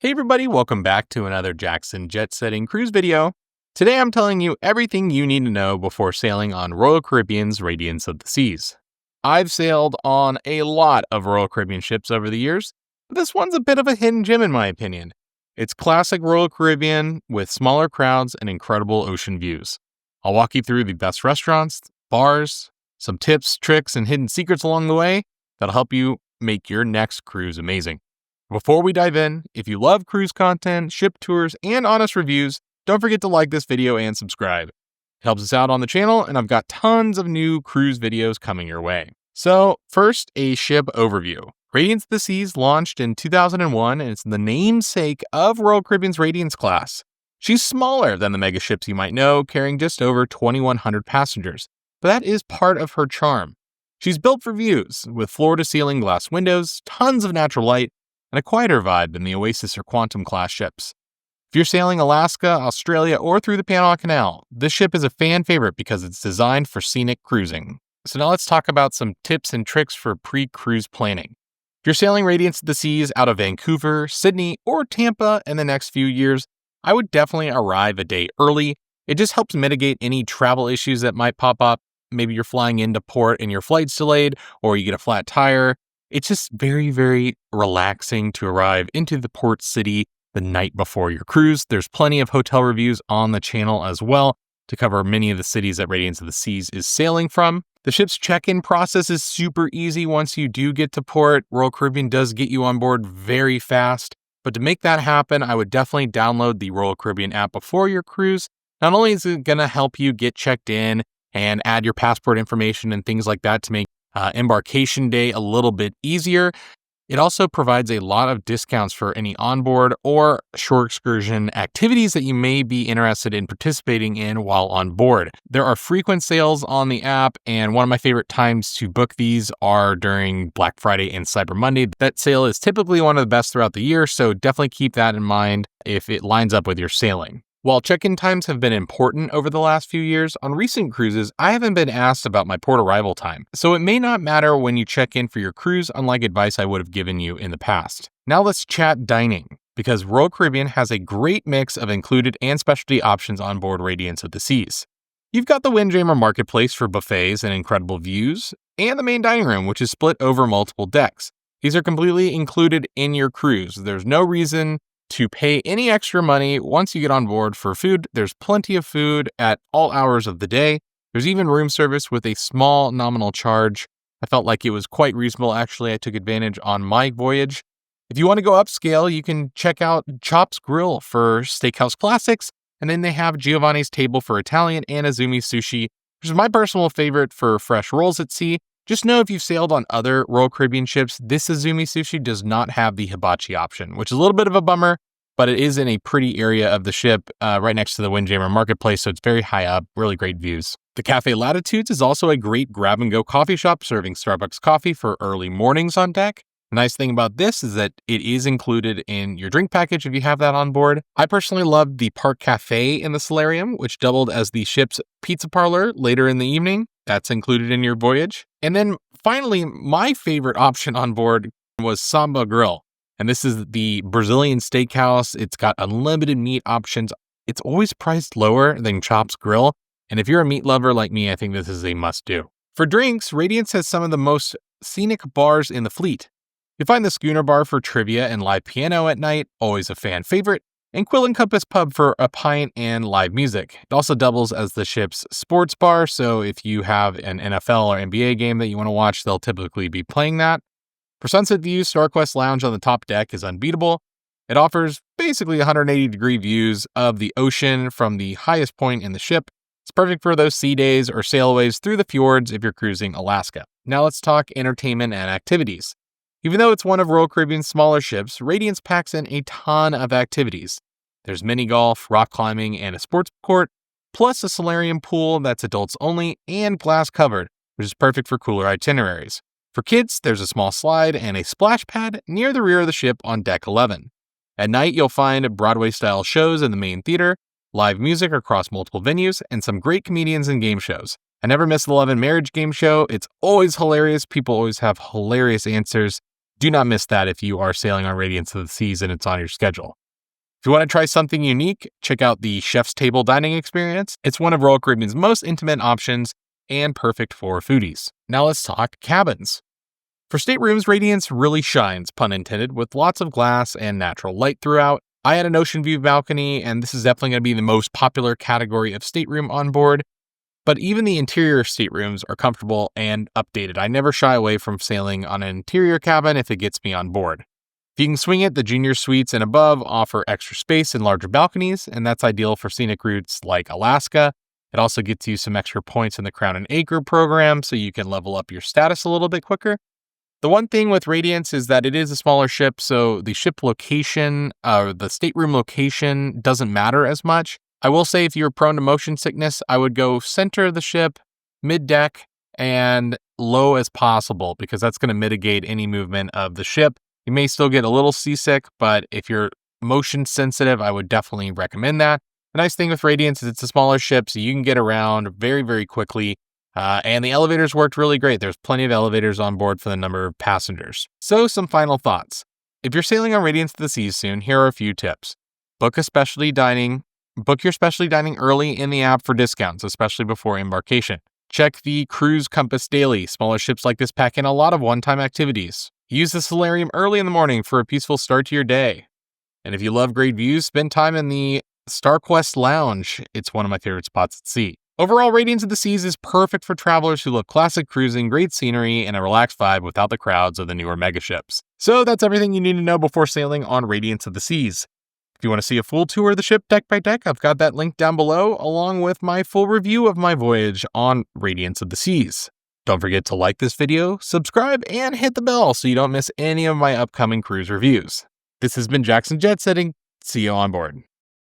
Hey everybody, welcome back to another Jackson Jetsetting cruise video. Today I'm telling you everything you need to know before sailing on Royal Caribbean's Radiance of the Seas. I've sailed on a lot of Royal Caribbean ships over the years, but this one's a bit of a hidden gem in my opinion. It's classic Royal Caribbean with smaller crowds and incredible ocean views. I'll walk you through the best restaurants, bars, some tips, tricks, and hidden secrets along the way that'll help you make your next cruise amazing. Before we dive in, if you love cruise content, ship tours, and honest reviews, don't forget to like this video and subscribe. It helps us out on the channel, and I've got tons of new cruise videos coming your way. So, first, a ship overview. Radiance of the Seas launched in 2001, and it's the namesake of Royal Caribbean's Radiance Class. She's smaller than the mega ships you might know, carrying just over 2,100 passengers, but that is part of her charm. She's built for views, with floor-to-ceiling glass windows, tons of natural light, and a quieter vibe than the Oasis or Quantum class ships. If you're sailing Alaska, Australia, or through the Panama Canal, this ship is a fan favorite because it's designed for scenic cruising. So now let's talk about some tips and tricks for pre-cruise planning. If you're sailing Radiance of the Seas out of Vancouver, Sydney, or Tampa in the next few years, I would definitely arrive a day early. It just helps mitigate any travel issues that might pop up. Maybe you're flying into port and your flight's delayed, or you get a flat tire. It's just very, very relaxing to arrive into the port city the night before your cruise. There's plenty of hotel reviews on the channel as well to cover many of the cities that Radiance of the Seas is sailing from. The ship's check-in process is super easy once you do get to port. Royal Caribbean does get you on board very fast, but to make that happen, I would definitely download the Royal Caribbean app before your cruise. Not only is it going to help you get checked in and add your passport information and things like that to make embarkation day a little bit easier, it also provides a lot of discounts for any onboard or shore excursion activities that you may be interested in participating in while on board. There are frequent sales on the app, and one of my favorite times to book these are during Black Friday and Cyber Monday. That sale is typically one of the best throughout the year, so definitely keep that in mind if it lines up with your sailing. While check-in times have been important over the last few years, on recent cruises, I haven't been asked about my port arrival time, so it may not matter when you check in for your cruise, unlike advice I would have given you in the past. Now let's chat dining, because Royal Caribbean has a great mix of included and specialty options on board Radiance of the Seas. You've got the Windjammer Marketplace for buffets and incredible views, and the main dining room, which is split over multiple decks. These are completely included in your cruise. There's no reason to pay any extra money once you get on board for food. There's plenty of food at all hours of the day. There's even room service with a small nominal charge. I felt like it was quite reasonable. Actually, I took advantage on my voyage. If you want to go upscale, you can check out Chop's Grill for steakhouse classics. And then they have Giovanni's Table for Italian and Azumi Sushi, which is my personal favorite for fresh rolls at sea. Just know if you've sailed on other Royal Caribbean ships, this Azumi Sushi does not have the hibachi option, which is a little bit of a bummer, but it is in a pretty area of the ship right next to the Windjammer Marketplace, so it's very high up, really great views. The Cafe Latitudes is also a great grab-and-go coffee shop serving Starbucks coffee for early mornings on deck. The nice thing about this is that it is included in your drink package if you have that on board. I personally loved the Park Cafe in the Solarium, which doubled as the ship's pizza parlor later in the evening. That's included in your voyage. And then finally, my favorite option on board was Samba Grill. And this is the Brazilian steakhouse. It's got unlimited meat options. It's always priced lower than Chop's Grill. And if you're a meat lover like me, I think this is a must-do. For drinks, Radiance has some of the most scenic bars in the fleet. You'll find the Schooner Bar for trivia and live piano at night, always a fan favorite, and Quill and Compass Pub for a pint and live music. It also doubles as the ship's sports bar, so if you have an NFL or NBA game that you want to watch, they'll typically be playing that. For sunset views, StarQuest Lounge on the top deck is unbeatable. It offers basically 180-degree views of the ocean from the highest point in the ship. It's perfect for those sea days or sailaways through the fjords if you're cruising Alaska. Now let's talk entertainment and activities. Even though it's one of Royal Caribbean's smaller ships, Radiance packs in a ton of activities. There's mini golf, rock climbing, and a sports court, plus a solarium pool that's adults only and glass covered, which is perfect for cooler itineraries. For kids, there's a small slide and a splash pad near the rear of the ship on Deck 11. At night, you'll find Broadway-style shows in the main theater, live music across multiple venues, and some great comedians and game shows. I never miss the Love and Marriage game show. It's always hilarious. People always have hilarious answers. Do not miss that if you are sailing on Radiance of the Seas and it's on your schedule. If you want to try something unique, check out the Chef's Table dining experience. It's one of Royal Caribbean's most intimate options and perfect for foodies. Now let's talk cabins. For staterooms, Radiance really shines, pun intended, with lots of glass and natural light throughout. I had an ocean view balcony, and this is definitely going to be the most popular category of stateroom on board. But even the interior staterooms are comfortable and updated. I never shy away from sailing on an interior cabin if it gets me on board. If you can swing it, the junior suites and above offer extra space and larger balconies, and that's ideal for scenic routes like Alaska. It also gets you some extra points in the Crown and Acre program, so you can level up your status a little bit quicker. The one thing with Radiance is that it is a smaller ship, so the ship location, the stateroom location doesn't matter as much. I will say if you're prone to motion sickness, I would go center of the ship, mid-deck, and low as possible, because that's going to mitigate any movement of the ship. You may still get a little seasick, but if you're motion sensitive, I would definitely recommend that. The nice thing with Radiance is it's a smaller ship, so you can get around very, very quickly. And the elevators worked really great. There's plenty of elevators on board for the number of passengers. So some final thoughts. If you're sailing on Radiance of the Seas soon, here are a few tips. Book your specialty dining early in the app for discounts, especially before embarkation. Check the Cruise Compass daily. Smaller ships like this pack in a lot of one-time activities. Use the solarium early in the morning for a peaceful start to your day. And if you love great views, spend time in the StarQuest Lounge. It's one of my favorite spots at sea. Overall, Radiance of the Seas is perfect for travelers who love classic cruising, great scenery, and a relaxed vibe without the crowds of the newer megaships. So that's everything you need to know before sailing on Radiance of the Seas. If you want to see a full tour of the ship deck by deck, I've got that link down below, along with my full review of my voyage on Radiance of the Seas. Don't forget to like this video, subscribe, and hit the bell so you don't miss any of my upcoming cruise reviews. This has been Jackson Jetsetting. See you on board.